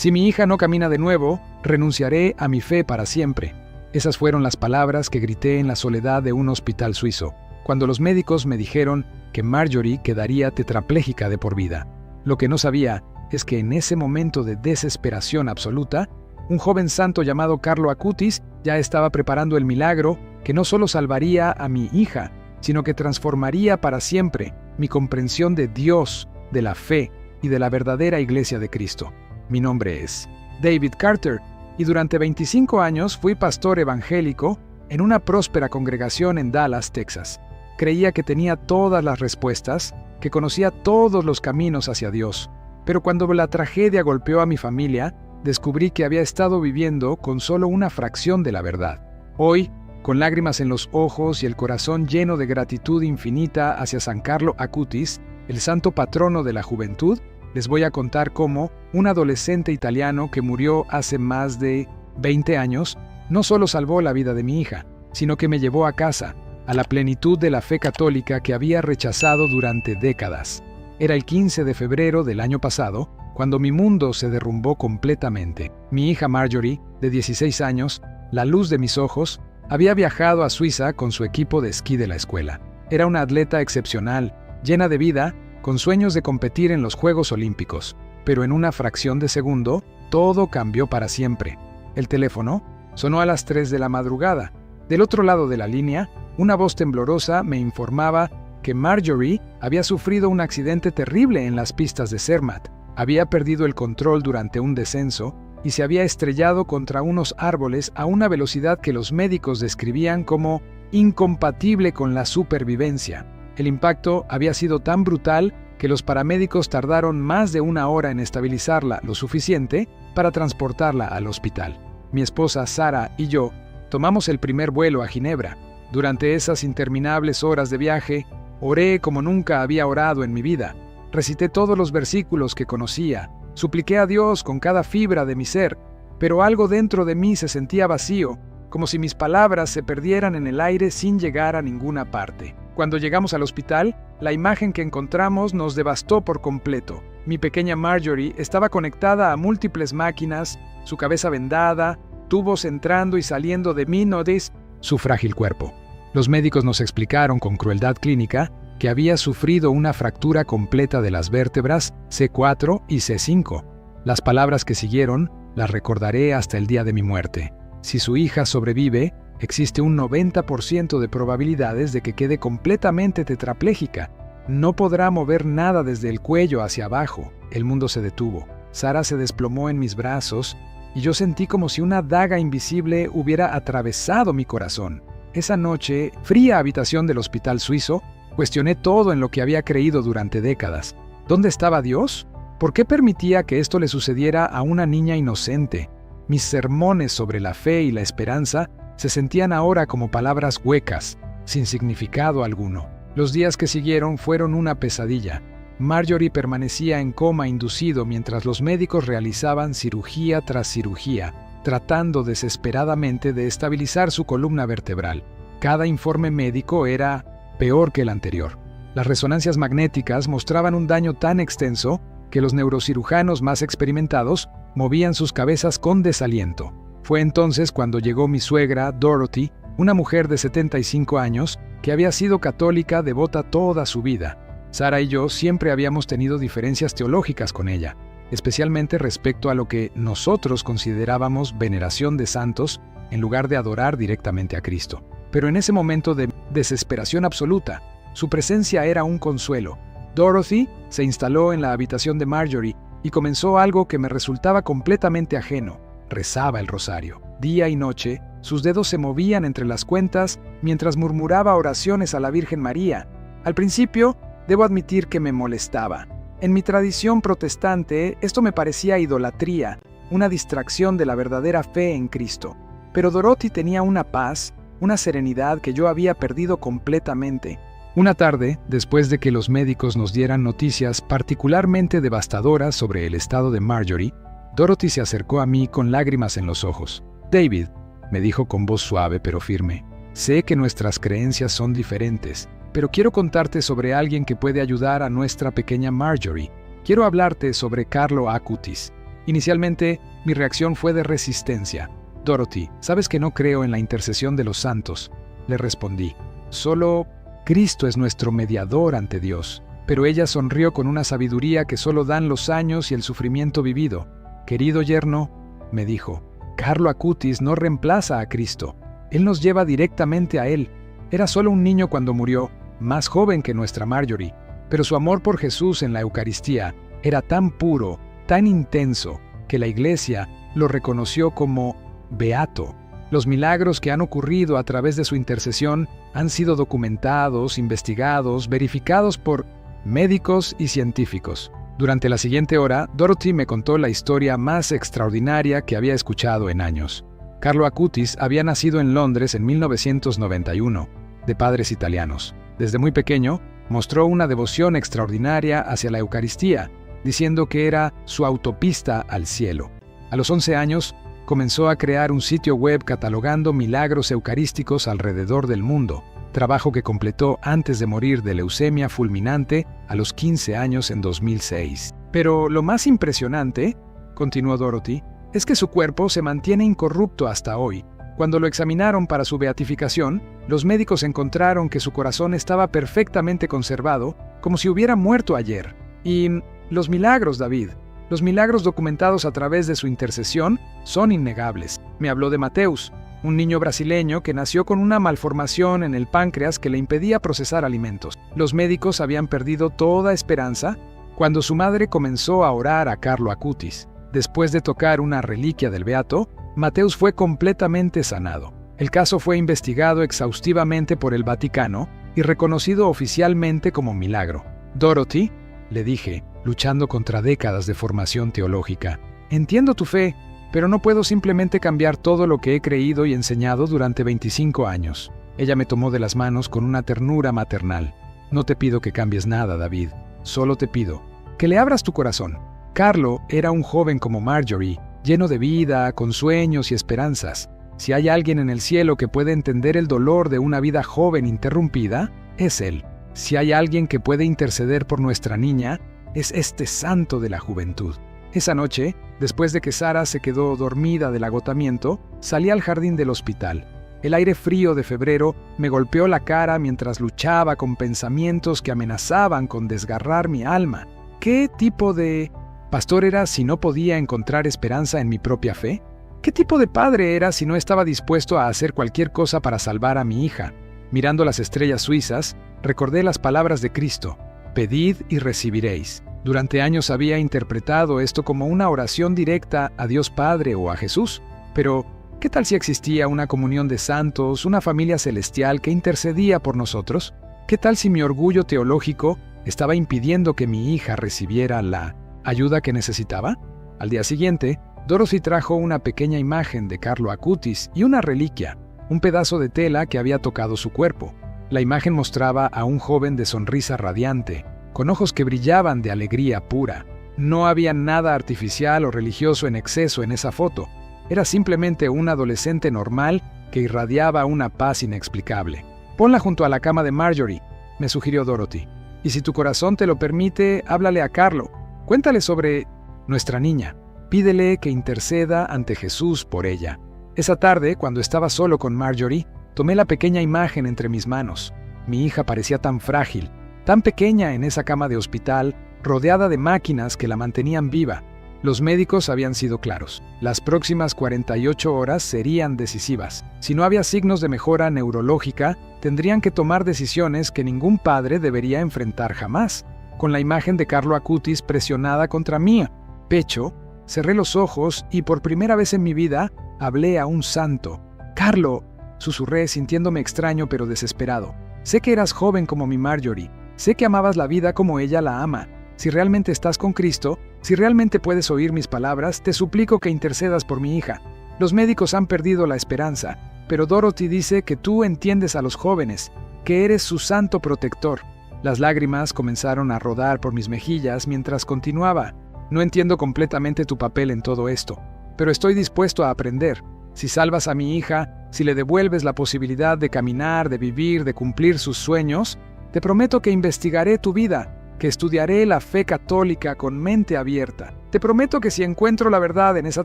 Si mi hija no camina de nuevo, renunciaré a mi fe para siempre. Esas fueron las palabras que grité en la soledad de un hospital suizo, cuando los médicos me dijeron que Marjorie quedaría tetrapléjica de por vida. Lo que no sabía es que en ese momento de desesperación absoluta, un joven santo llamado Carlo Acutis ya estaba preparando el milagro que no solo salvaría a mi hija, sino que transformaría para siempre mi comprensión de Dios, de la fe y de la verdadera Iglesia de Cristo. Mi nombre es David Carter y durante 25 años fui pastor evangélico en una próspera congregación en Dallas, Texas. Creía que tenía todas las respuestas, que conocía todos los caminos hacia Dios. Pero cuando la tragedia golpeó a mi familia, descubrí que había estado viviendo con solo una fracción de la verdad. Hoy, con lágrimas en los ojos y el corazón lleno de gratitud infinita hacia San Carlo Acutis, el santo patrono de la juventud, les voy a contar cómo un adolescente italiano que murió hace más de 20 años no solo salvó la vida de mi hija, sino que me llevó a casa, a la plenitud de la fe católica que había rechazado durante décadas. Era el 15 de febrero del año pasado, cuando mi mundo se derrumbó completamente. Mi hija Marjorie, de 16 años, la luz de mis ojos, había viajado a Suiza con su equipo de esquí de la escuela. Era una atleta excepcional, llena de vida, con sueños de competir en los Juegos Olímpicos. Pero en una fracción de segundo, todo cambió para siempre. El teléfono sonó a las 3 de la madrugada. Del otro lado de la línea, una voz temblorosa me informaba que Marjorie había sufrido un accidente terrible en las pistas de Zermatt. Había perdido el control durante un descenso y se había estrellado contra unos árboles a una velocidad que los médicos describían como incompatible con la supervivencia. El impacto había sido tan brutal que los paramédicos tardaron más de 1 hora en estabilizarla lo suficiente para transportarla al hospital. Mi esposa Sara y yo tomamos el primer vuelo a Ginebra. Durante esas interminables horas de viaje, oré como nunca había orado en mi vida. Recité todos los versículos que conocía, supliqué a Dios con cada fibra de mi ser, pero algo dentro de mí se sentía vacío, como si mis palabras se perdieran en el aire sin llegar a ninguna parte. Cuando llegamos al hospital, la imagen que encontramos nos devastó por completo. Mi pequeña Marjorie estaba conectada a múltiples máquinas, su cabeza vendada, tubos entrando y saliendo de mi nodis, su frágil cuerpo. Los médicos nos explicaron con crueldad clínica que había sufrido una fractura completa de las vértebras C4 y C5. Las palabras que siguieron las recordaré hasta el día de mi muerte. Si su hija sobrevive, existe un 90% de probabilidades de que quede completamente tetrapléjica. No podrá mover nada desde el cuello hacia abajo. El mundo se detuvo. Sara se desplomó en mis brazos y yo sentí como si una daga invisible hubiera atravesado mi corazón. Esa noche, fría habitación del hospital suizo, cuestioné todo en lo que había creído durante décadas. ¿Dónde estaba Dios? ¿Por qué permitía que esto le sucediera a una niña inocente? Mis sermones sobre la fe y la esperanza se sentían ahora como palabras huecas, sin significado alguno. Los días que siguieron fueron una pesadilla. Marjorie permanecía en coma inducido mientras los médicos realizaban cirugía tras cirugía, tratando desesperadamente de estabilizar su columna vertebral. Cada informe médico era peor que el anterior. Las resonancias magnéticas mostraban un daño tan extenso que los neurocirujanos más experimentados movían sus cabezas con desaliento. Fue entonces cuando llegó mi suegra, Dorothy, una mujer de 75 años que había sido católica devota toda su vida. Sara y yo siempre habíamos tenido diferencias teológicas con ella, especialmente respecto a lo que nosotros considerábamos veneración de santos en lugar de adorar directamente a Cristo. Pero en ese momento de desesperación absoluta, su presencia era un consuelo. Dorothy se instaló en la habitación de Marjorie y comenzó algo que me resultaba completamente ajeno. Rezaba el rosario. Día y noche, sus dedos se movían entre las cuentas mientras murmuraba oraciones a la Virgen María. Al principio, debo admitir que me molestaba. En mi tradición protestante, esto me parecía idolatría, una distracción de la verdadera fe en Cristo. Pero Dorothy tenía una paz, una serenidad que yo había perdido completamente. Una tarde, después de que los médicos nos dieran noticias particularmente devastadoras sobre el estado de Marjorie, Dorothy se acercó a mí con lágrimas en los ojos. «David», me dijo con voz suave pero firme, «sé que nuestras creencias son diferentes, pero quiero contarte sobre alguien que puede ayudar a nuestra pequeña Marjorie. Quiero hablarte sobre Carlo Acutis». Inicialmente, mi reacción fue de resistencia. Dorothy, sabes que no creo en la intercesión de los santos, le respondí. Solo Cristo es nuestro mediador ante Dios. Pero ella sonrió con una sabiduría que solo dan los años y el sufrimiento vivido. Querido yerno, me dijo, Carlo Acutis no reemplaza a Cristo. Él nos lleva directamente a Él. Era solo un niño cuando murió, más joven que nuestra Marjorie, pero su amor por Jesús en la Eucaristía era tan puro, tan intenso, que la Iglesia lo reconoció como beato. Los milagros que han ocurrido a través de su intercesión han sido documentados, investigados, verificados por médicos y científicos. Durante la siguiente hora, Dorothy me contó la historia más extraordinaria que había escuchado en años. Carlo Acutis había nacido en Londres en 1991, de padres italianos. Desde muy pequeño, mostró una devoción extraordinaria hacia la Eucaristía, diciendo que era su autopista al cielo. A los 11 años, comenzó a crear un sitio web catalogando milagros eucarísticos alrededor del mundo, trabajo que completó antes de morir de leucemia fulminante a los 15 años en 2006. Pero lo más impresionante, continuó Dorothy, es que su cuerpo se mantiene incorrupto hasta hoy. Cuando lo examinaron para su beatificación, los médicos encontraron que su corazón estaba perfectamente conservado, como si hubiera muerto ayer. Y los milagros, David, los milagros documentados a través de su intercesión son innegables. Me habló de Mateus, un niño brasileño que nació con una malformación en el páncreas que le impedía procesar alimentos. Los médicos habían perdido toda esperanza cuando su madre comenzó a orar a Carlo Acutis. Después de tocar una reliquia del beato, Mateus fue completamente sanado. El caso fue investigado exhaustivamente por el Vaticano y reconocido oficialmente como milagro. Dorothy, le dije, luchando contra décadas de formación teológica, entiendo tu fe, pero no puedo simplemente cambiar todo lo que he creído y enseñado durante 25 años. Ella me tomó de las manos con una ternura maternal. No te pido que cambies nada, David. Solo te pido que le abras tu corazón. Carlo era un joven como Marjorie, lleno de vida, con sueños y esperanzas. Si hay alguien en el cielo que puede entender el dolor de una vida joven interrumpida, es él. Si hay alguien que puede interceder por nuestra niña, es este santo de la juventud. Esa noche, después de que Sara se quedó dormida del agotamiento, salí al jardín del hospital. El aire frío de febrero me golpeó la cara mientras luchaba con pensamientos que amenazaban con desgarrar mi alma. ¿Qué tipo de pastor era si no podía encontrar esperanza en mi propia fe? ¿Qué tipo de padre era si no estaba dispuesto a hacer cualquier cosa para salvar a mi hija? Mirando las estrellas suizas, recordé las palabras de Cristo: «Pedid y recibiréis». Durante años había interpretado esto como una oración directa a Dios Padre o a Jesús. Pero, ¿qué tal si existía una comunión de santos, una familia celestial que intercedía por nosotros? ¿Qué tal si mi orgullo teológico estaba impidiendo que mi hija recibiera la ayuda que necesitaba? Al día siguiente, Dorothy trajo una pequeña imagen de Carlo Acutis y una reliquia, un pedazo de tela que había tocado su cuerpo. La imagen mostraba a un joven de sonrisa radiante, con ojos que brillaban de alegría pura. No había nada artificial o religioso en exceso en esa foto. Era simplemente un adolescente normal que irradiaba una paz inexplicable. «Ponla junto a la cama de Marjorie», me sugirió Dorothy. «Y si tu corazón te lo permite, háblale a Carlo. Cuéntale sobre nuestra niña. Pídele que interceda ante Jesús por ella». Esa tarde, cuando estaba solo con Marjorie, tomé la pequeña imagen entre mis manos. Mi hija parecía tan frágil, tan pequeña en esa cama de hospital, rodeada de máquinas que la mantenían viva. Los médicos habían sido claros. Las próximas 48 horas serían decisivas. Si no había signos de mejora neurológica, tendrían que tomar decisiones que ningún padre debería enfrentar jamás. Con la imagen de Carlo Acutis presionada contra mi pecho, cerré los ojos y por primera vez en mi vida hablé a un santo. «Carlo», susurré sintiéndome extraño pero desesperado. «Sé que eras joven como mi Marjorie. Sé que amabas la vida como ella la ama. Si realmente estás con Cristo, si realmente puedes oír mis palabras, te suplico que intercedas por mi hija. Los médicos han perdido la esperanza, pero Dorothy dice que tú entiendes a los jóvenes, que eres su santo protector». Las lágrimas comenzaron a rodar por mis mejillas mientras continuaba. «No entiendo completamente tu papel en todo esto, pero estoy dispuesto a aprender. Si salvas a mi hija, si le devuelves la posibilidad de caminar, de vivir, de cumplir sus sueños, te prometo que investigaré tu vida. que estudiaré la fe católica con mente abierta. Te prometo que si encuentro la verdad en esa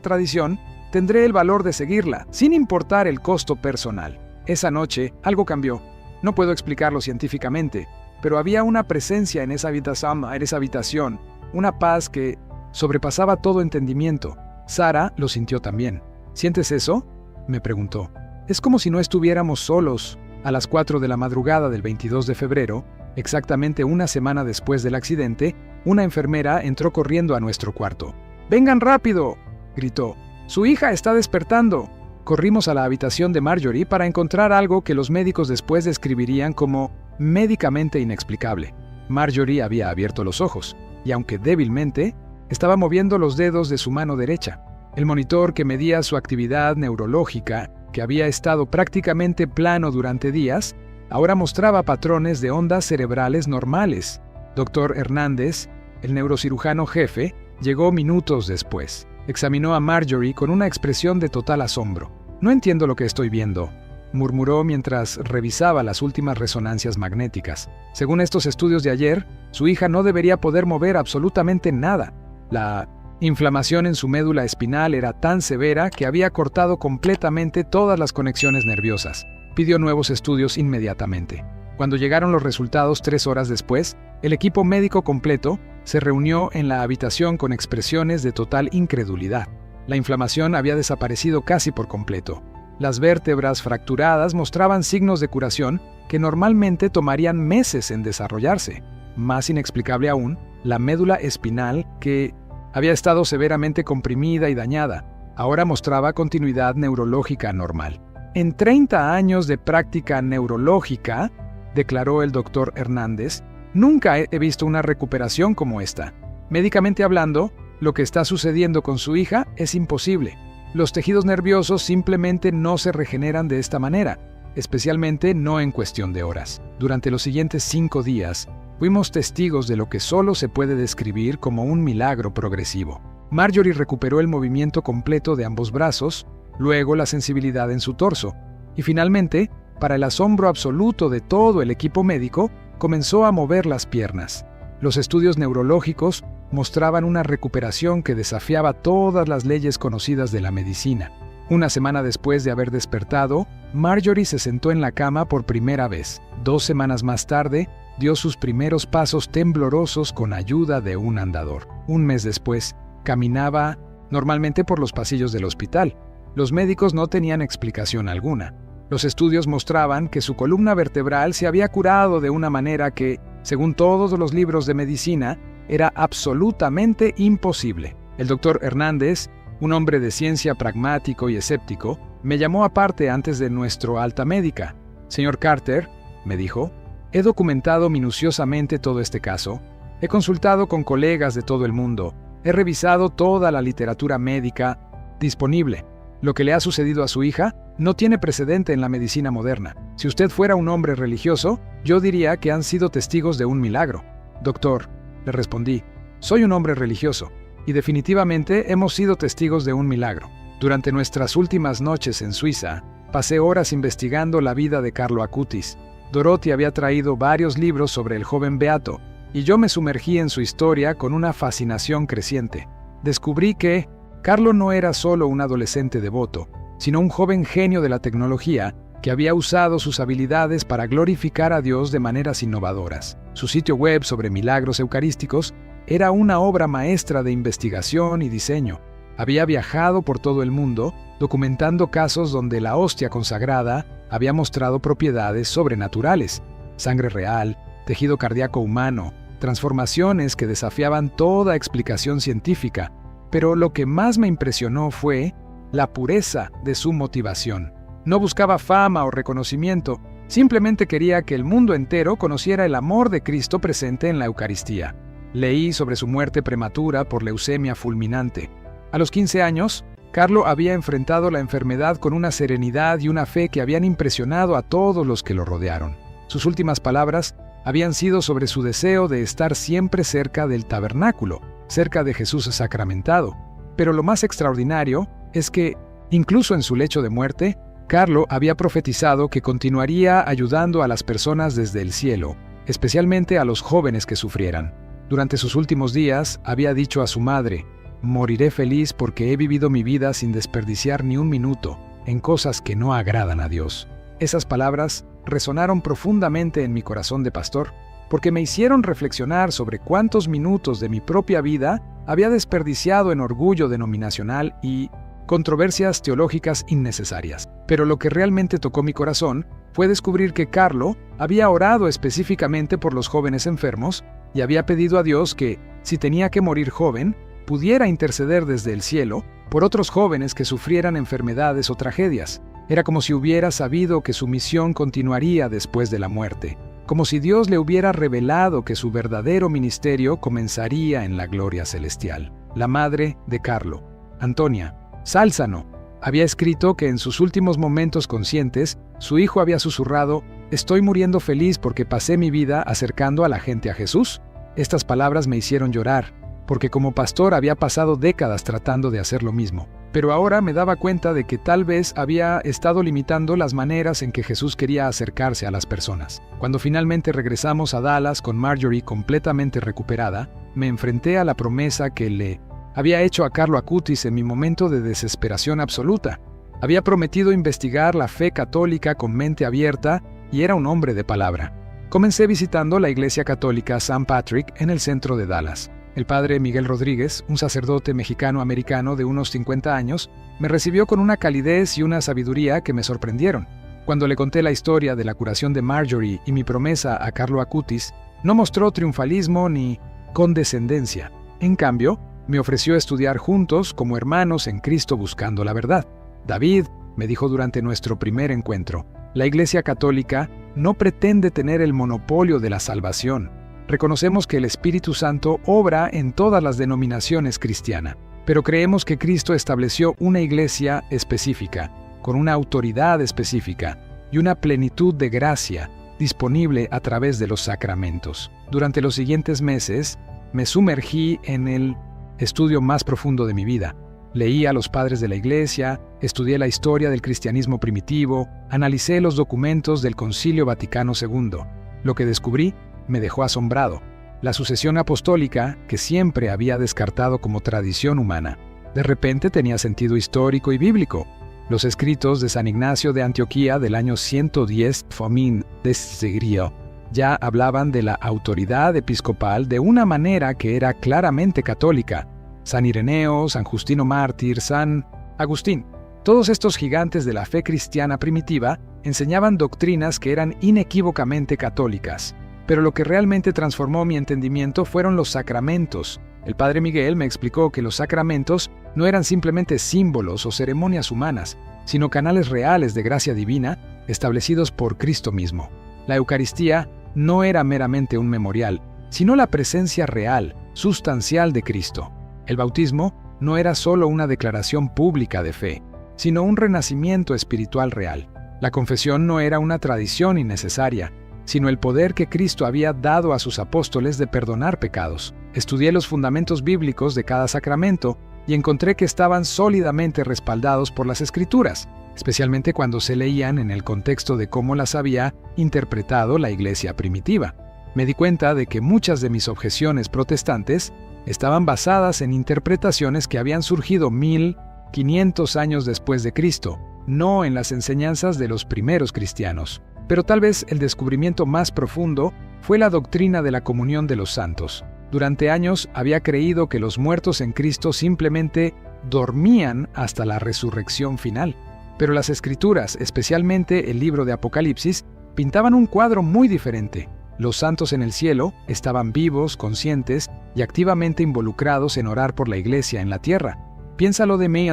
tradición, tendré el valor de seguirla, sin importar el costo personal. Esa noche, algo cambió. No puedo explicarlo científicamente, pero había una presencia en esa habitación, una paz que sobrepasaba todo entendimiento. Sara lo sintió también. ¿Sientes eso?, me preguntó. Es como si no estuviéramos solos. A las 4 de la madrugada del 22 de febrero, exactamente una semana después del accidente, una enfermera entró corriendo a nuestro cuarto. ¡Vengan rápido!, gritó. ¡Su hija está despertando! Corrimos a la habitación de Marjorie para encontrar algo que los médicos después describirían como médicamente inexplicable. Marjorie había abierto los ojos, y aunque débilmente, estaba moviendo los dedos de su mano derecha. El monitor que medía su actividad neurológica, que había estado prácticamente plano durante días, ahora mostraba patrones de ondas cerebrales normales. Dr. Hernández, el neurocirujano jefe, llegó minutos después. Examinó a Marjorie con una expresión de total asombro. «No entiendo lo que estoy viendo», murmuró mientras revisaba las últimas resonancias magnéticas. Según estos estudios de ayer, su hija no debería poder mover absolutamente nada. La inflamación en su médula espinal era tan severa que había cortado completamente todas las conexiones nerviosas. Pidió nuevos estudios inmediatamente. Cuando llegaron los resultados 3 horas después, el equipo médico completo se reunió en la habitación con expresiones de total incredulidad. La inflamación había desaparecido casi por completo. Las vértebras fracturadas mostraban signos de curación que normalmente tomarían meses en desarrollarse. Más inexplicable aún, la médula espinal, que había estado severamente comprimida y dañada, ahora mostraba continuidad neurológica normal. En 30 años de práctica neurológica, declaró el doctor Hernández, nunca he visto una recuperación como esta. Médicamente hablando, lo que está sucediendo con su hija es imposible. Los tejidos nerviosos simplemente no se regeneran de esta manera, especialmente no en cuestión de horas. Durante los siguientes 5 días, fuimos testigos de lo que solo se puede describir como un milagro progresivo. Marjorie recuperó el movimiento completo de ambos brazos, luego la sensibilidad en su torso, y finalmente, para el asombro absoluto de todo el equipo médico, comenzó a mover las piernas. Los estudios neurológicos mostraban una recuperación que desafiaba todas las leyes conocidas de la medicina. Una semana después de haber despertado, Marjorie se sentó en la cama por primera vez. 2 semanas más tarde, dio sus primeros pasos temblorosos con ayuda de un andador. Un mes después, caminaba normalmente por los pasillos del hospital. Los médicos no tenían explicación alguna. Los estudios mostraban que su columna vertebral se había curado de una manera que, según todos los libros de medicina, era absolutamente imposible. El doctor Hernández, un hombre de ciencia pragmático y escéptico, me llamó aparte antes de nuestro alta médica. «Señor Carter», me dijo, «he documentado minuciosamente todo este caso, he consultado con colegas de todo el mundo, he revisado toda la literatura médica disponible. Lo que le ha sucedido a su hija no tiene precedente en la medicina moderna. Si usted fuera un hombre religioso, yo diría que han sido testigos de un milagro». «Doctor», le respondí, «soy un hombre religioso, y definitivamente hemos sido testigos de un milagro. Durante nuestras últimas noches en Suiza, pasé horas investigando la vida de Carlo Acutis. Dorothy había traído varios libros sobre el joven beato, y yo me sumergí en su historia con una fascinación creciente. Descubrí que Carlo no era solo un adolescente devoto, sino un joven genio de la tecnología que había usado sus habilidades para glorificar a Dios de maneras innovadoras. Su sitio web sobre milagros eucarísticos era una obra maestra de investigación y diseño. Había viajado por todo el mundo, documentando casos donde la hostia consagrada había mostrado propiedades sobrenaturales, sangre real, tejido cardíaco humano, transformaciones que desafiaban toda explicación científica. Pero lo que más me impresionó fue la pureza de su motivación. No buscaba fama o reconocimiento, simplemente quería que el mundo entero conociera el amor de Cristo presente en la Eucaristía. Leí sobre su muerte prematura por leucemia fulminante. A los 15 años, Carlo había enfrentado la enfermedad con una serenidad y una fe que habían impresionado a todos los que lo rodearon. Sus últimas palabras habían sido sobre su deseo de estar siempre cerca del tabernáculo, cerca de Jesús sacramentado. Pero lo más extraordinario es que, incluso en su lecho de muerte, Carlo había profetizado que continuaría ayudando a las personas desde el cielo, especialmente a los jóvenes que sufrieran. Durante sus últimos días, había dicho a su madre: «Moriré feliz porque he vivido mi vida sin desperdiciar ni un minuto en cosas que no agradan a Dios». Esas palabras resonaron profundamente en mi corazón de pastor, porque me hicieron reflexionar sobre cuántos minutos de mi propia vida había desperdiciado en orgullo denominacional y controversias teológicas innecesarias. Pero lo que realmente tocó mi corazón fue descubrir que Carlo había orado específicamente por los jóvenes enfermos y había pedido a Dios que, si tenía que morir joven, pudiera interceder desde el cielo por otros jóvenes que sufrieran enfermedades o tragedias. Era como si hubiera sabido que su misión continuaría después de la muerte, como si Dios le hubiera revelado que su verdadero ministerio comenzaría en la gloria celestial. La madre de Carlo, Antonia Salzano, había escrito que en sus últimos momentos conscientes, su hijo había susurrado: «Estoy muriendo feliz porque pasé mi vida acercando a la gente a Jesús». Estas palabras me hicieron llorar, porque como pastor había pasado décadas tratando de hacer lo mismo. Pero ahora me daba cuenta de que tal vez había estado limitando las maneras en que Jesús quería acercarse a las personas. Cuando finalmente regresamos a Dallas con Marjorie completamente recuperada, me enfrenté a la promesa que le había hecho a Carlo Acutis en mi momento de desesperación absoluta. Había prometido investigar la fe católica con mente abierta y era un hombre de palabra. Comencé visitando la iglesia católica St. Patrick en el centro de Dallas. El padre Miguel Rodríguez, un sacerdote mexicano-americano de unos 50 años, me recibió con una calidez y una sabiduría que me sorprendieron. Cuando le conté la historia de la curación de Marjorie y mi promesa a Carlo Acutis, no mostró triunfalismo ni condescendencia. En cambio, me ofreció estudiar juntos como hermanos en Cristo buscando la verdad. «David», me dijo durante nuestro primer encuentro, «la Iglesia Católica no pretende tener el monopolio de la salvación. Reconocemos que el Espíritu Santo obra en todas las denominaciones cristianas, pero creemos que Cristo estableció una iglesia específica, con una autoridad específica y una plenitud de gracia disponible a través de los sacramentos». Durante los siguientes meses, me sumergí en el estudio más profundo de mi vida. Leí a los padres de la Iglesia, estudié la historia del cristianismo primitivo, analicé los documentos del Concilio Vaticano II. Lo que descubrí me dejó asombrado. La sucesión apostólica, que siempre había descartado como tradición humana, de repente tenía sentido histórico y bíblico. Los escritos de San Ignacio de Antioquía del año 110 Fomin de Sigrio ya hablaban de la autoridad episcopal de una manera que era claramente católica. San Ireneo, San Justino Mártir, San Agustín. Todos estos gigantes de la fe cristiana primitiva enseñaban doctrinas que eran inequívocamente católicas. Pero lo que realmente transformó mi entendimiento fueron los sacramentos. El padre Miguel me explicó que los sacramentos no eran simplemente símbolos o ceremonias humanas, sino canales reales de gracia divina establecidos por Cristo mismo. La Eucaristía no era meramente un memorial, sino la presencia real, sustancial de Cristo. El bautismo no era solo una declaración pública de fe, sino un renacimiento espiritual real. La confesión no era una tradición innecesaria, sino el poder que Cristo había dado a sus apóstoles de perdonar pecados. Estudié los fundamentos bíblicos de cada sacramento y encontré que estaban sólidamente respaldados por las Escrituras, especialmente cuando se leían en el contexto de cómo las había interpretado la Iglesia primitiva. Me di cuenta de que muchas de mis objeciones protestantes estaban basadas en interpretaciones que habían surgido 1500 años después de Cristo, no en las enseñanzas de los primeros cristianos. Pero tal vez el descubrimiento más profundo fue la doctrina de la comunión de los santos. Durante años había creído que los muertos en Cristo simplemente dormían hasta la resurrección final. Pero las Escrituras, especialmente el libro de Apocalipsis, pintaban un cuadro muy diferente. Los santos en el cielo estaban vivos, conscientes y activamente involucrados en orar por la iglesia en la tierra. Piénsalo de mí,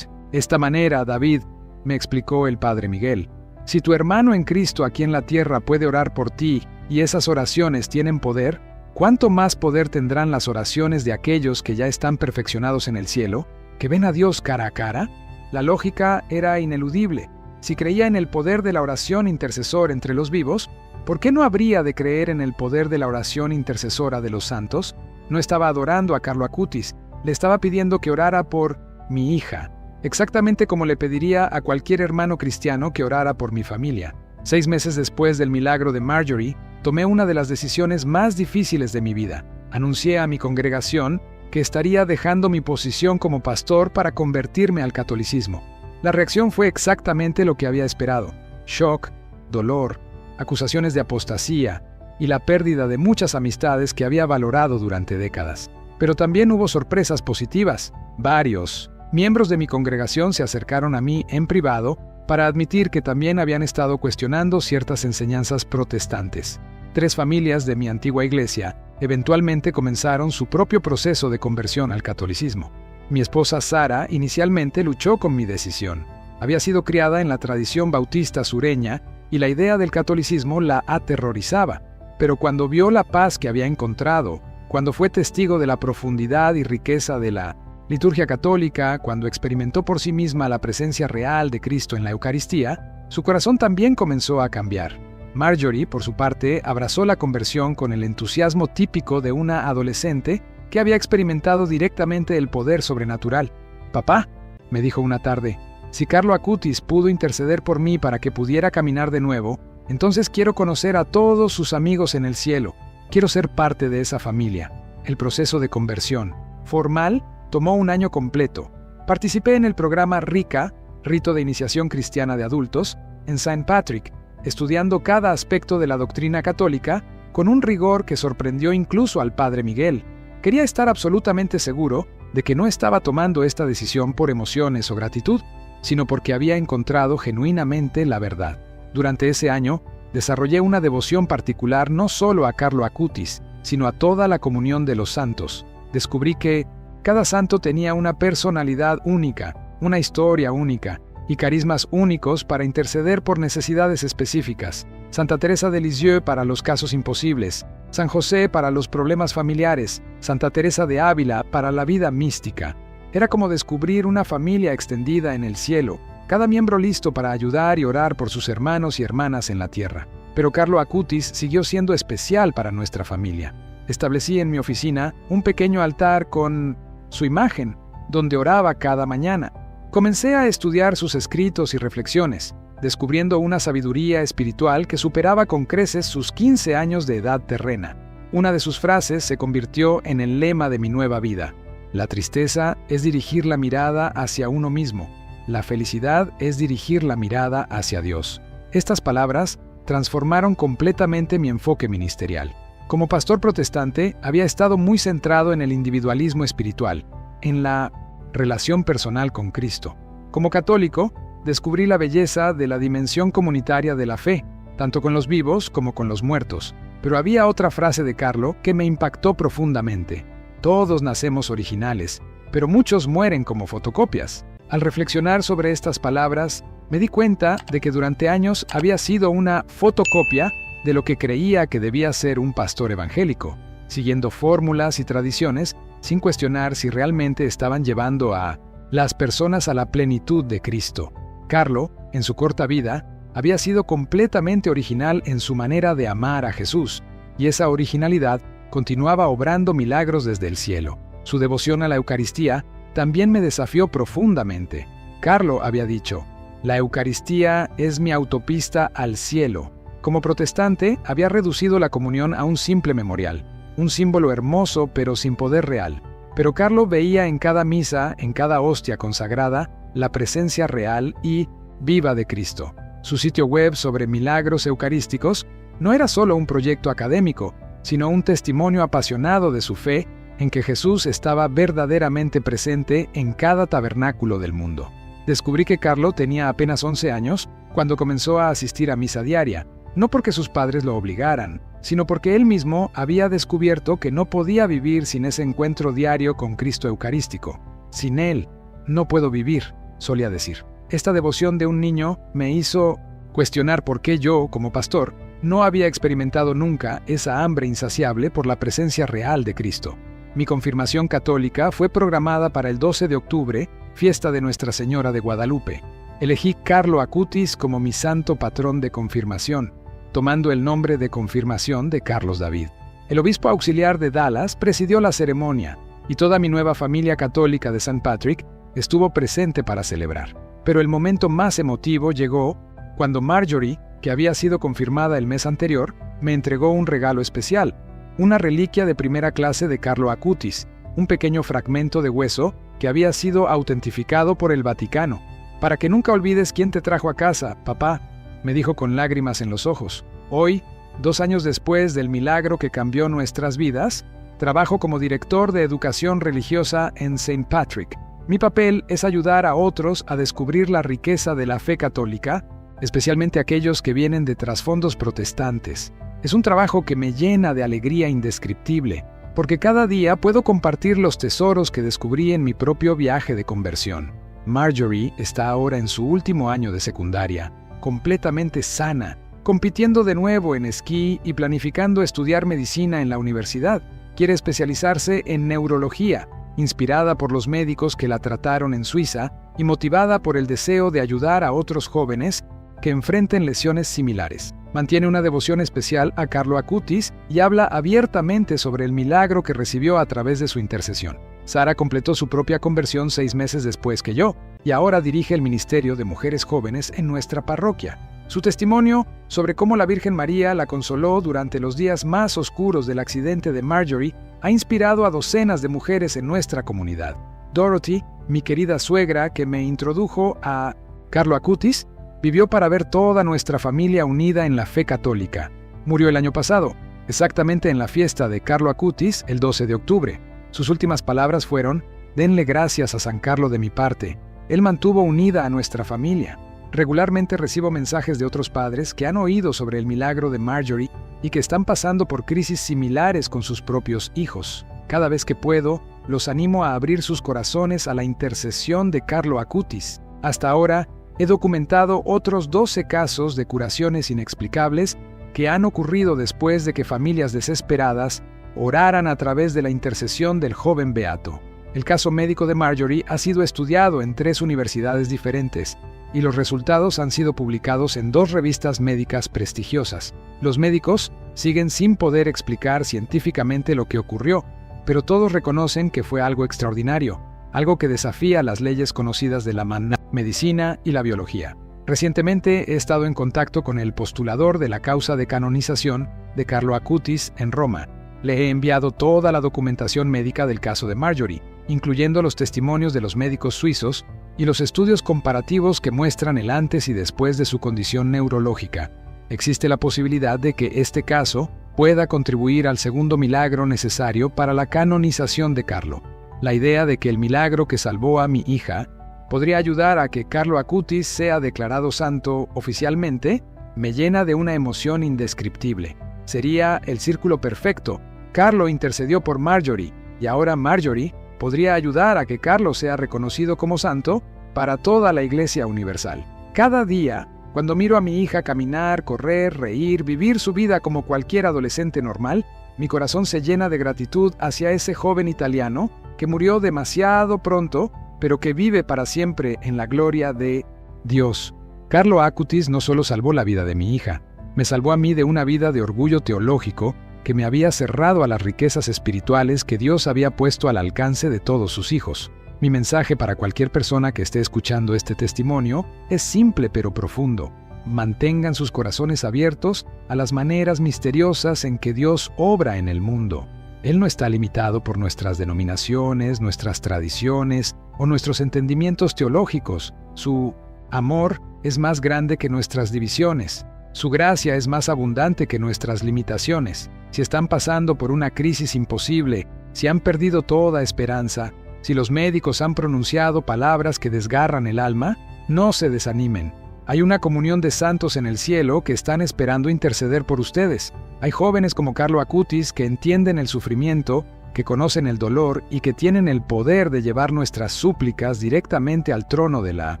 esta manera, David, me explicó el padre Miguel. Si tu hermano en Cristo aquí en la tierra puede orar por ti y esas oraciones tienen poder, ¿cuánto más poder tendrán las oraciones de aquellos que ya están perfeccionados en el cielo, que ven a Dios cara a cara? La lógica era ineludible. Si creía en el poder de la oración intercesor entre los vivos, ¿por qué no habría de creer en el poder de la oración intercesora de los santos? No estaba adorando a Carlo Acutis, le estaba pidiendo que orara por mi hija, exactamente como le pediría a cualquier hermano cristiano que orara por mi familia. 6 meses después del milagro de Marjorie, tomé una de las decisiones más difíciles de mi vida. Anuncié a mi congregación que estaría dejando mi posición como pastor para convertirme al catolicismo. La reacción fue exactamente lo que había esperado: shock, dolor, acusaciones de apostasía y la pérdida de muchas amistades que había valorado durante décadas. Pero también hubo sorpresas positivas. Varios miembros de mi congregación se acercaron a mí en privado para admitir que también habían estado cuestionando ciertas enseñanzas protestantes. 3 familias de mi antigua iglesia eventualmente comenzaron su propio proceso de conversión al catolicismo. Mi esposa Sara inicialmente luchó con mi decisión. Había sido criada en la tradición bautista sureña y la idea del catolicismo la aterrorizaba. Pero cuando vio la paz que había encontrado, cuando fue testigo de la profundidad y riqueza de la liturgia católica, cuando experimentó por sí misma la presencia real de Cristo en la Eucaristía, su corazón también comenzó a cambiar. Marjorie, por su parte, abrazó la conversión con el entusiasmo típico de una adolescente que había experimentado directamente el poder sobrenatural. «Papá», me dijo una tarde, «si Carlo Acutis pudo interceder por mí para que pudiera caminar de nuevo, entonces quiero conocer a todos sus amigos en el cielo. Quiero ser parte de esa familia». El proceso de conversión formal tomó un año completo. Participé en el programa RICA, Rito de Iniciación Cristiana de Adultos, en St. Patrick, estudiando cada aspecto de la doctrina católica con un rigor que sorprendió incluso al Padre Miguel. Quería estar absolutamente seguro de que no estaba tomando esta decisión por emociones o gratitud, sino porque había encontrado genuinamente la verdad. Durante ese año, desarrollé una devoción particular no solo a Carlo Acutis, sino a toda la comunión de los santos. Descubrí que cada santo tenía una personalidad única, una historia única y carismas únicos para interceder por necesidades específicas. Santa Teresa de Lisieux para los casos imposibles, San José para los problemas familiares, Santa Teresa de Ávila para la vida mística. Era como descubrir una familia extendida en el cielo, cada miembro listo para ayudar y orar por sus hermanos y hermanas en la tierra. Pero Carlo Acutis siguió siendo especial para nuestra familia. Establecí en mi oficina un pequeño altar con su imagen, donde oraba cada mañana. Comencé a estudiar sus escritos y reflexiones, descubriendo una sabiduría espiritual que superaba con creces sus 15 años de edad terrena. Una de sus frases se convirtió en el lema de mi nueva vida. La tristeza es dirigir la mirada hacia uno mismo. La felicidad es dirigir la mirada hacia Dios. Estas palabras transformaron completamente mi enfoque ministerial. Como pastor protestante, había estado muy centrado en el individualismo espiritual, en la relación personal con Cristo. Como católico, descubrí la belleza de la dimensión comunitaria de la fe, tanto con los vivos como con los muertos. Pero había otra frase de Carlo que me impactó profundamente. Todos nacemos originales, pero muchos mueren como fotocopias. Al reflexionar sobre estas palabras, me di cuenta de que durante años había sido una fotocopia de lo que creía que debía ser un pastor evangélico, siguiendo fórmulas y tradiciones sin cuestionar si realmente estaban llevando a las personas a la plenitud de Cristo. Carlo, en su corta vida, había sido completamente original en su manera de amar a Jesús, y esa originalidad continuaba obrando milagros desde el cielo. Su devoción a la Eucaristía también me desafió profundamente. Carlo había dicho: «La Eucaristía es mi autopista al cielo». Como protestante, había reducido la comunión a un simple memorial, un símbolo hermoso pero sin poder real. Pero Carlo veía en cada misa, en cada hostia consagrada, la presencia real y viva de Cristo. Su sitio web sobre milagros eucarísticos no era solo un proyecto académico, sino un testimonio apasionado de su fe en que Jesús estaba verdaderamente presente en cada tabernáculo del mundo. Descubrí que Carlo tenía apenas 11 años cuando comenzó a asistir a misa diaria, no porque sus padres lo obligaran, sino porque él mismo había descubierto que no podía vivir sin ese encuentro diario con Cristo Eucarístico. Sin él, no puedo vivir, solía decir. Esta devoción de un niño me hizo cuestionar por qué yo, como pastor, no había experimentado nunca esa hambre insaciable por la presencia real de Cristo. Mi confirmación católica fue programada para el 12 de octubre, fiesta de Nuestra Señora de Guadalupe. Elegí Carlo Acutis como mi santo patrón de confirmación, tomando el nombre de confirmación de Carlos David. El obispo auxiliar de Dallas presidió la ceremonia, y toda mi nueva familia católica de St. Patrick estuvo presente para celebrar. Pero el momento más emotivo llegó cuando Marjorie, que había sido confirmada el mes anterior, me entregó un regalo especial, una reliquia de primera clase de Carlo Acutis, un pequeño fragmento de hueso que había sido autentificado por el Vaticano. Para que nunca olvides quién te trajo a casa, papá, me dijo con lágrimas en los ojos. Hoy, 2 años después del milagro que cambió nuestras vidas, trabajo como director de educación religiosa en St. Patrick. Mi papel es ayudar a otros a descubrir la riqueza de la fe católica, especialmente aquellos que vienen de trasfondos protestantes. Es un trabajo que me llena de alegría indescriptible, porque cada día puedo compartir los tesoros que descubrí en mi propio viaje de conversión. Marjorie está ahora en su último año de secundaria, completamente sana, compitiendo de nuevo en esquí y planificando estudiar medicina en la universidad. Quiere especializarse en neurología, inspirada por los médicos que la trataron en Suiza y motivada por el deseo de ayudar a otros jóvenes que enfrenten lesiones similares. Mantiene una devoción especial a Carlo Acutis y habla abiertamente sobre el milagro que recibió a través de su intercesión. Sara completó su propia conversión 6 meses después que yo, y ahora dirige el Ministerio de Mujeres Jóvenes en nuestra parroquia. Su testimonio sobre cómo la Virgen María la consoló durante los días más oscuros del accidente de Marjorie ha inspirado a docenas de mujeres en nuestra comunidad. Dorothy, mi querida suegra que me introdujo a Carlo Acutis, vivió para ver toda nuestra familia unida en la fe católica. Murió el año pasado, exactamente en la fiesta de Carlo Acutis, el 12 de octubre. Sus últimas palabras fueron: «Denle gracias a San Carlo de mi parte. Él mantuvo unida a nuestra familia». Regularmente recibo mensajes de otros padres que han oído sobre el milagro de Marjorie y que están pasando por crisis similares con sus propios hijos. Cada vez que puedo, los animo a abrir sus corazones a la intercesión de Carlo Acutis. Hasta ahora, he documentado otros 12 casos de curaciones inexplicables que han ocurrido después de que familias desesperadas oraran a través de la intercesión del joven beato. El caso médico de Marjorie ha sido estudiado en 3 universidades diferentes y los resultados han sido publicados en 2 revistas médicas prestigiosas. Los médicos siguen sin poder explicar científicamente lo que ocurrió, pero todos reconocen que fue algo extraordinario, algo que desafía las leyes conocidas de la medicina y la biología. Recientemente he estado en contacto con el postulador de la causa de canonización de Carlo Acutis en Roma. Le he enviado toda la documentación médica del caso de Marjorie, incluyendo los testimonios de los médicos suizos y los estudios comparativos que muestran el antes y después de su condición neurológica. Existe la posibilidad de que este caso pueda contribuir al segundo milagro necesario para la canonización de Carlo. La idea de que el milagro que salvó a mi hija podría ayudar a que Carlo Acutis sea declarado santo oficialmente me llena de una emoción indescriptible. Sería el círculo perfecto. Carlo intercedió por Marjorie y ahora Marjorie podría ayudar a que Carlo sea reconocido como santo para toda la Iglesia Universal. Cada día, cuando miro a mi hija caminar, correr, reír, vivir su vida como cualquier adolescente normal, mi corazón se llena de gratitud hacia ese joven italiano que murió demasiado pronto, pero que vive para siempre en la gloria de Dios. Carlo Acutis no solo salvó la vida de mi hija, me salvó a mí de una vida de orgullo teológico que me había cerrado a las riquezas espirituales que Dios había puesto al alcance de todos sus hijos. Mi mensaje para cualquier persona que esté escuchando este testimonio es simple pero profundo. Mantengan sus corazones abiertos a las maneras misteriosas en que Dios obra en el mundo. Él no está limitado por nuestras denominaciones, nuestras tradiciones o nuestros entendimientos teológicos. Su amor es más grande que nuestras divisiones. Su gracia es más abundante que nuestras limitaciones. Si están pasando por una crisis imposible, si han perdido toda esperanza, si los médicos han pronunciado palabras que desgarran el alma, no se desanimen. Hay una comunión de santos en el cielo que están esperando interceder por ustedes. Hay jóvenes como Carlo Acutis que entienden el sufrimiento, que conocen el dolor y que tienen el poder de llevar nuestras súplicas directamente al trono de la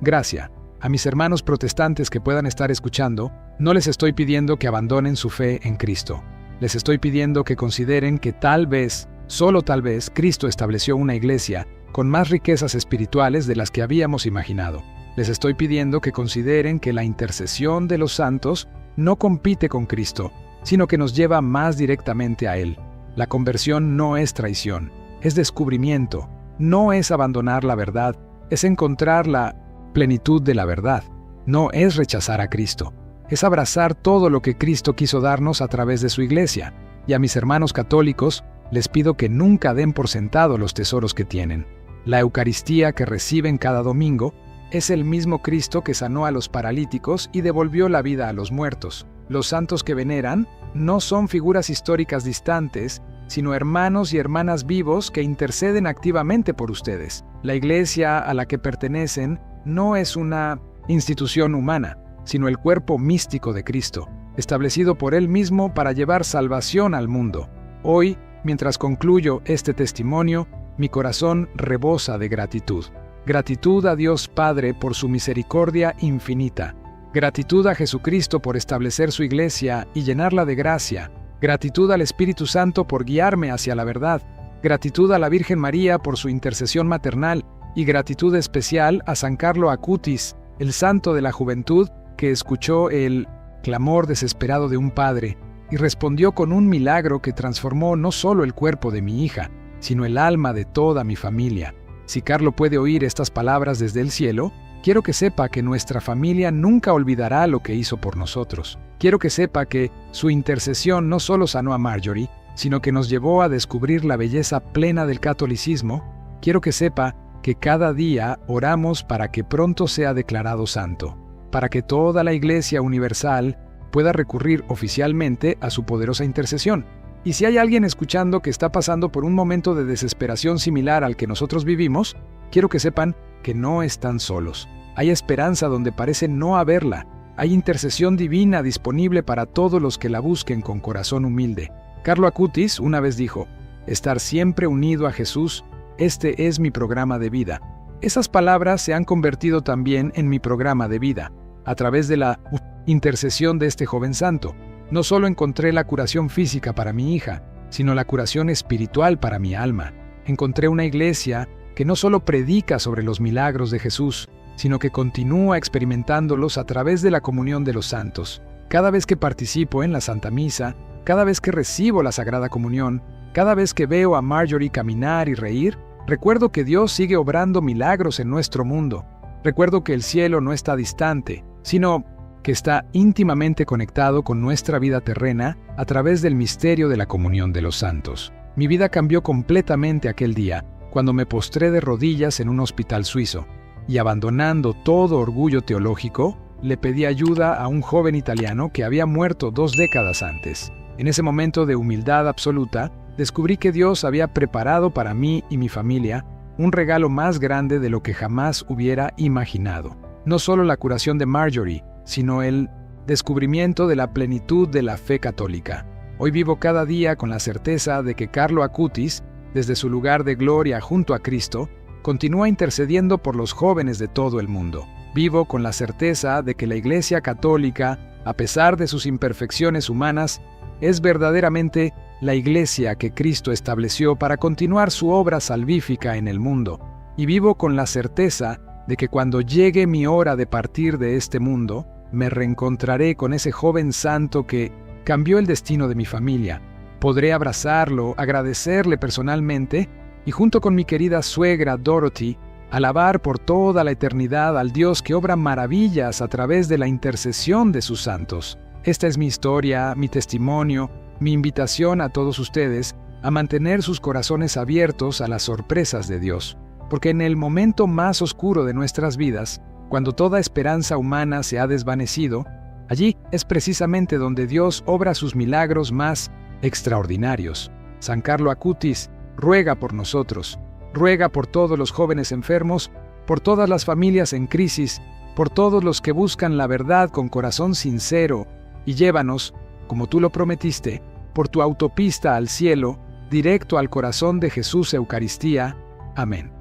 gracia. A mis hermanos protestantes que puedan estar escuchando, no les estoy pidiendo que abandonen su fe en Cristo. Les estoy pidiendo que consideren que tal vez, solo tal vez, Cristo estableció una iglesia con más riquezas espirituales de las que habíamos imaginado. Les estoy pidiendo que consideren que la intercesión de los santos no compite con Cristo, sino que nos lleva más directamente a Él. La conversión no es traición, es descubrimiento, no es abandonar la verdad, es encontrar la plenitud de la verdad, no es rechazar a Cristo, es abrazar todo lo que Cristo quiso darnos a través de su iglesia. Y a mis hermanos católicos les pido que nunca den por sentado los tesoros que tienen. La Eucaristía que reciben cada domingo es el mismo Cristo que sanó a los paralíticos y devolvió la vida a los muertos. Los santos que veneran no son figuras históricas distantes, sino hermanos y hermanas vivos que interceden activamente por ustedes. La Iglesia a la que pertenecen no es una institución humana, sino el cuerpo místico de Cristo, establecido por Él mismo para llevar salvación al mundo. Hoy, mientras concluyo este testimonio, mi corazón rebosa de gratitud. Gratitud a Dios Padre por su misericordia infinita. Gratitud a Jesucristo por establecer su iglesia y llenarla de gracia. Gratitud al Espíritu Santo por guiarme hacia la verdad. Gratitud a la Virgen María por su intercesión maternal. Y gratitud especial a San Carlo Acutis, el santo de la juventud, que escuchó el clamor desesperado de un padre y respondió con un milagro que transformó no solo el cuerpo de mi hija, sino el alma de toda mi familia. Si Carlo puede oír estas palabras desde el cielo, quiero que sepa que nuestra familia nunca olvidará lo que hizo por nosotros. Quiero que sepa que su intercesión no solo sanó a Marjorie, sino que nos llevó a descubrir la belleza plena del catolicismo. Quiero que sepa que cada día oramos para que pronto sea declarado santo, para que toda la Iglesia universal pueda recurrir oficialmente a su poderosa intercesión. Y si hay alguien escuchando que está pasando por un momento de desesperación similar al que nosotros vivimos, quiero que sepan que no están solos. Hay esperanza donde parece no haberla. Hay intercesión divina disponible para todos los que la busquen con corazón humilde. Carlo Acutis una vez dijo: estar siempre unido a Jesús, este es mi programa de vida. Esas palabras se han convertido también en mi programa de vida. A través de la intercesión de este joven santo, no solo encontré la curación física para mi hija, sino la curación espiritual para mi alma. Encontré una iglesia que no solo predica sobre los milagros de Jesús, sino que continúa experimentándolos a través de la comunión de los santos. Cada vez que participo en la Santa Misa, cada vez que recibo la Sagrada Comunión, cada vez que veo a Marjorie caminar y reír, recuerdo que Dios sigue obrando milagros en nuestro mundo. Recuerdo que el cielo no está distante, sino que está íntimamente conectado con nuestra vida terrena a través del misterio de la comunión de los santos. Mi vida cambió completamente aquel día, cuando me postré de rodillas en un hospital suizo, y abandonando todo orgullo teológico, le pedí ayuda a un joven italiano que había muerto 2 décadas antes. En ese momento de humildad absoluta, descubrí que Dios había preparado para mí y mi familia un regalo más grande de lo que jamás hubiera imaginado. No solo la curación de Marjorie, sino el descubrimiento de la plenitud de la fe católica. Hoy vivo cada día con la certeza de que Carlo Acutis, desde su lugar de gloria junto a Cristo, continúa intercediendo por los jóvenes de todo el mundo. Vivo con la certeza de que la Iglesia Católica, a pesar de sus imperfecciones humanas, es verdaderamente la Iglesia que Cristo estableció para continuar su obra salvífica en el mundo. Y vivo con la certeza de que cuando llegue mi hora de partir de este mundo, me reencontraré con ese joven santo que cambió el destino de mi familia. Podré abrazarlo, agradecerle personalmente y junto con mi querida suegra Dorothy, alabar por toda la eternidad al Dios que obra maravillas a través de la intercesión de sus santos. Esta es mi historia, mi testimonio, mi invitación a todos ustedes a mantener sus corazones abiertos a las sorpresas de Dios. Porque en el momento más oscuro de nuestras vidas, cuando toda esperanza humana se ha desvanecido, allí es precisamente donde Dios obra sus milagros más extraordinarios. San Carlo Acutis ruega por nosotros, ruega por todos los jóvenes enfermos, por todas las familias en crisis, por todos los que buscan la verdad con corazón sincero, y llévanos, como tú lo prometiste, por tu autopista al cielo, directo al corazón de Jesús Eucaristía. Amén.